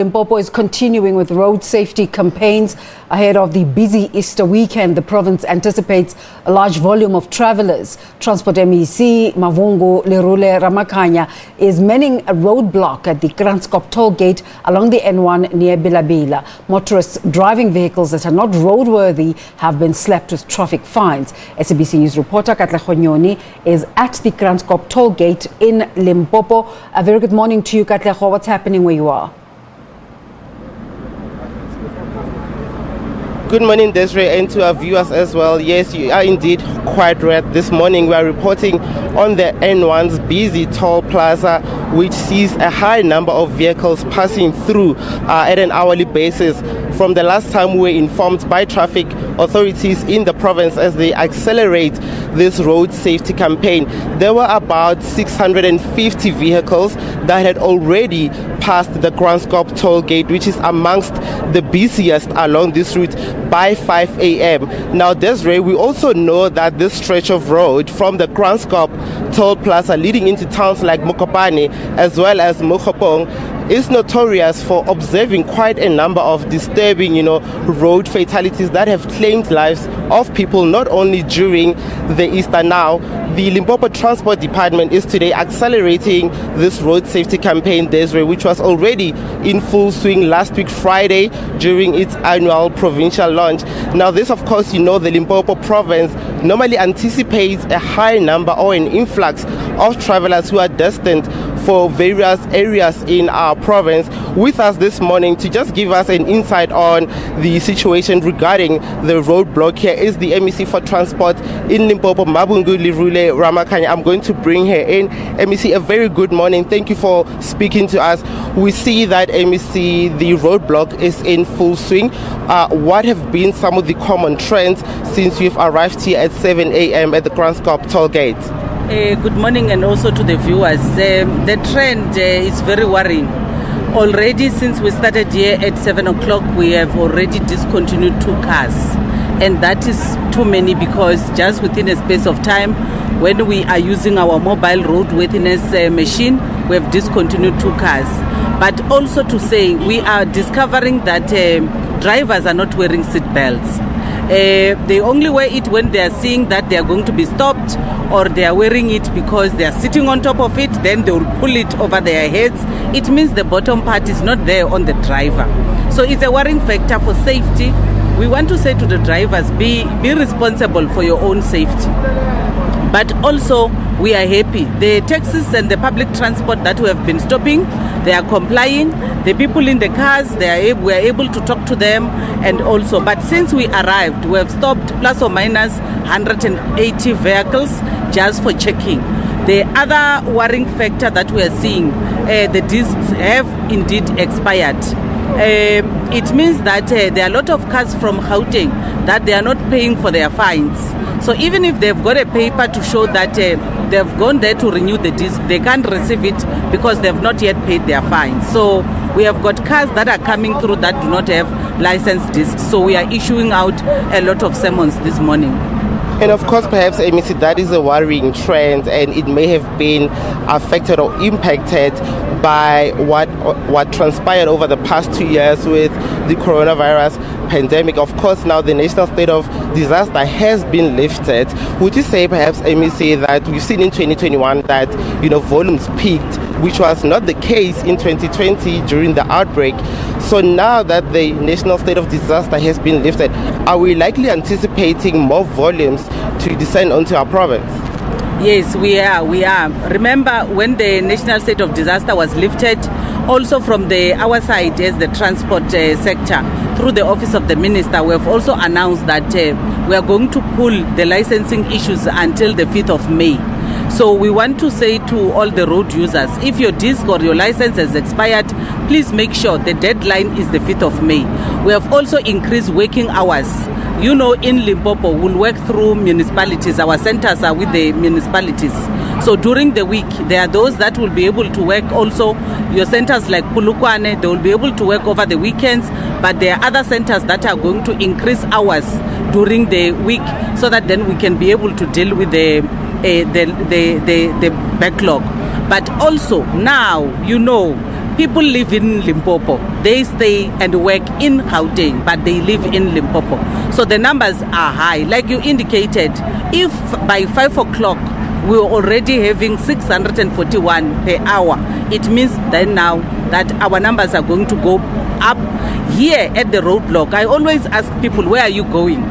Limpopo is continuing with road safety campaigns ahead of the busy Easter weekend. The province anticipates a large volume of travelers. Transport MEC Mavhungu Lerule-Ramakhanya is manning a roadblock at the Kranskop Toll Gate along the N1 near Bela Bela. Motorists driving vehicles that are not roadworthy have been slapped with traffic fines. SABC News reporter Katlego Nyoni is at the Kranskop Toll Gate in Limpopo. A very good morning to you, Katlego. What's happening where you are? Good morning, Desiree, and to our viewers as well. Yes, you are indeed quite right. This morning we are reporting on the N1's busy toll plaza, which sees a high number of vehicles passing through at an hourly basis. From the last time we were informed by traffic authorities in the province as they accelerate this road safety campaign, there were about 650 vehicles that had already passed the Kranskop Toll Gate, which is amongst the busiest along this route, by 5 a.m. Now, Desiree, we also know that this stretch of road from the Kranskop Toll Plaza leading into towns like Mokopane as well as Mokhopong is notorious for observing quite a number of disturbing, road fatalities that have claimed lives of people not only during the Easter. Now, the Limpopo Transport Department is today accelerating this road safety campaign, Desiree, which was already in full swing last week Friday during its annual provincial launch. Now, this, of course, the Limpopo province normally anticipates a high number or an influx of travelers who are destined for various areas in our province. With us this morning to just give us an insight on the situation regarding the roadblock here is the MEC for Transport in Limpopo, Mavhungu Lerule-Ramakhanya. I'm going to bring her in. MEC, a very good morning. Thank you for speaking to us. We see that, MEC, the roadblock is in full swing. What have been some of the common trends since you've arrived here at 7 a.m. at the Kranskop Toll Gate? Good morning, and also to the viewers. The trend is very worrying. Already since we started here at 7 o'clock, we have already discontinued 2 cars. And that is too many, because just within a space of time, when we are using our mobile roadworthiness machine, we have discontinued 2 cars. But also to say, we are discovering that drivers are not wearing seat belts. They only wear it when they are seeing that they are going to be stopped, or they are wearing it because they are sitting on top of it, then they will pull it over their heads. It means the bottom part is not there on the driver. So it's a worrying factor for safety. We want to say to the drivers, be responsible for your own safety. But also, we are happy. The taxis and the public transport that we have been stopping, they are complying. The people in the cars, we are able to talk to them, and also. But since we arrived, we have stopped plus or minus 180 vehicles just for checking. The other worrying factor that we are seeing, the discs have indeed expired. It means that there are a lot of cars from Gauteng that they are not paying for their fines. So even if they've got a paper to show that they've gone there to renew the disc, they can't receive it because they've not yet paid their fines. So we have got cars that are coming through that do not have licensed discs. So we are issuing out a lot of summons this morning. And of course, perhaps, MEC, that is a worrying trend, and it may have been affected or impacted by what transpired over the past 2 years with the coronavirus pandemic. Of course, now the national state of disaster has been lifted. Would you say, perhaps, MEC, that we've seen in 2021 that volumes peaked, which was not the case in 2020 during the outbreak? So now that the national state of disaster has been lifted, are we likely anticipating more volumes to descend onto our province? Yes, we are. Remember, when the national state of disaster was lifted, also from our side as the transport sector, through the office of the minister, we have also announced that we are going to pull the licensing issues until the 5th of May. So we want to say to all the road users, if your disc or your license has expired, please make sure the deadline is the 5th of May. We have also increased working hours. In Limpopo, we'll work through municipalities. Our centers are with the municipalities. So during the week, there are those that will be able to work also. Your centers like Pulukwane, they will be able to work over the weekends. But there are other centers that are going to increase hours during the week, so that then we can be able to deal with the backlog. But also now, people live in Limpopo. They stay and work in Gauteng, but they live in Limpopo. So the numbers are high. Like you indicated, if by 5 o'clock we are already having 641 per hour, it means then now that our numbers are going to go up. Here at the roadblock, I always ask people, where are you going?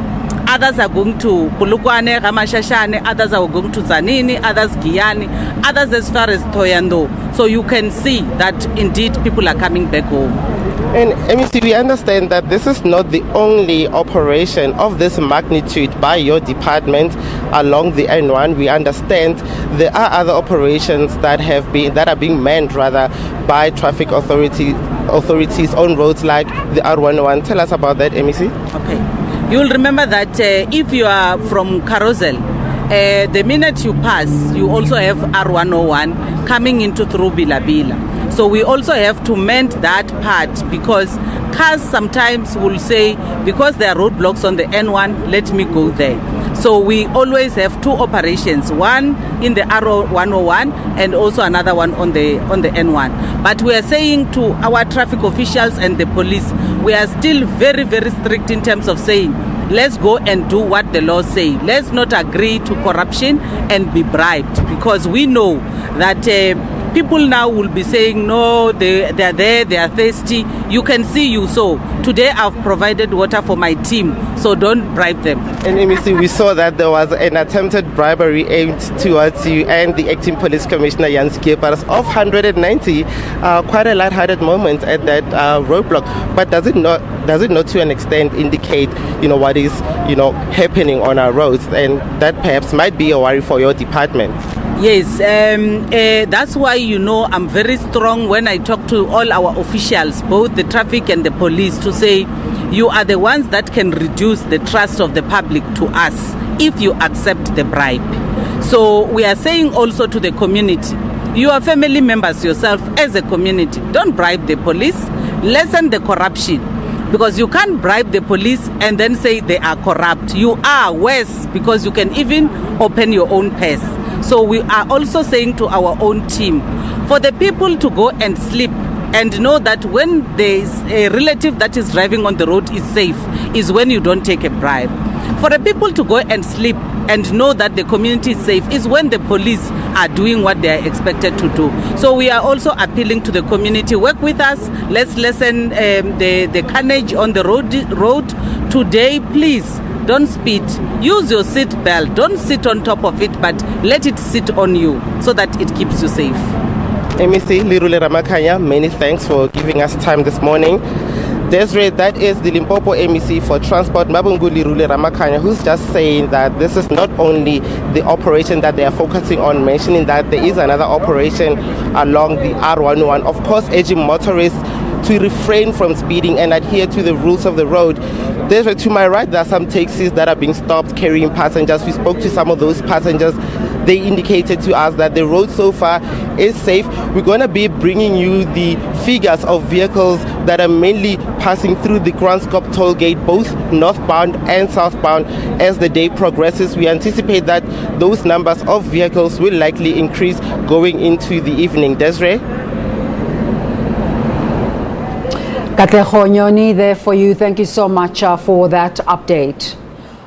Others are going to Polokwane, Ramashashane, others are going to Zanini, others Giyani, others as far as Thoyando. So you can see that indeed people are coming back home. And MEC, we understand that this is not the only operation of this magnitude by your department along the N1. We understand there are other operations that are being manned by traffic authorities on roads like the R101. Tell us about that, MEC. Okay. You'll remember that if you are from Carousel, the minute you pass, you also have R101 coming into through Bela Bela. So we also have to mend that part, because cars sometimes will say, because there are roadblocks on the N1, let me go there. So we always have two operations, one in the R101 and also another one on the N1. But we are saying to our traffic officials and the police, we are still very, very strict in terms of saying, let's go and do what the law say. Let's not agree to corruption and be bribed, because we know that people now will be saying, no, they are there, they are thirsty. You can see you. So today I've provided water for my team, so don't bribe them. And MEC, we saw that there was an attempted bribery aimed towards you and the acting police commissioner, Jan Skipers, of 190, quite a lighthearted moment at that roadblock. But does it not to an extent indicate, what is, happening on our roads, and that perhaps might be a worry for your department? Yes, that's why I'm very strong when I talk to all our officials, both the traffic and the police, to say you are the ones that can reduce the trust of the public to us if you accept the bribe. So we are saying also to the community, you are family members yourself as a community. Don't bribe the police, lessen the corruption. Because you can't bribe the police and then say they are corrupt. You are worse, because you can even open your own purse. So we are also saying to our own team, for the people to go and sleep and know that when there is a relative that is driving on the road is safe, is when you don't take a bribe. For the people to go and sleep and know that the community is safe is when the police are doing what they are expected to do. So we are also appealing to the community, work with us, let's lessen the carnage on the road. Today, please, don't speed. Use your seat belt. Don't sit on top of it, but let it sit on you so that it keeps you safe. MEC Lerule-Ramakhanya, many thanks for giving us time this morning. Desiree, that is the Limpopo MEC for Transport, Mavhungu Lerule-Ramakhanya, who's just saying that this is not only the operation that they are focusing on, mentioning that there is another operation along the R101, of course urging motorists to refrain from speeding and adhere to the rules of the road. Desiree, to my right, there are some taxis that are being stopped carrying passengers. We spoke to some of those passengers. They indicated to us that the road so far is safe. We're going to be bringing you the figures of vehicles that are mainly passing through the Kranskop Toll Gate, both northbound and southbound, as the day progresses. We anticipate that those numbers of vehicles will likely increase going into the evening. Desiree? Katlego, Nyoni there for you. Thank you so much for that update.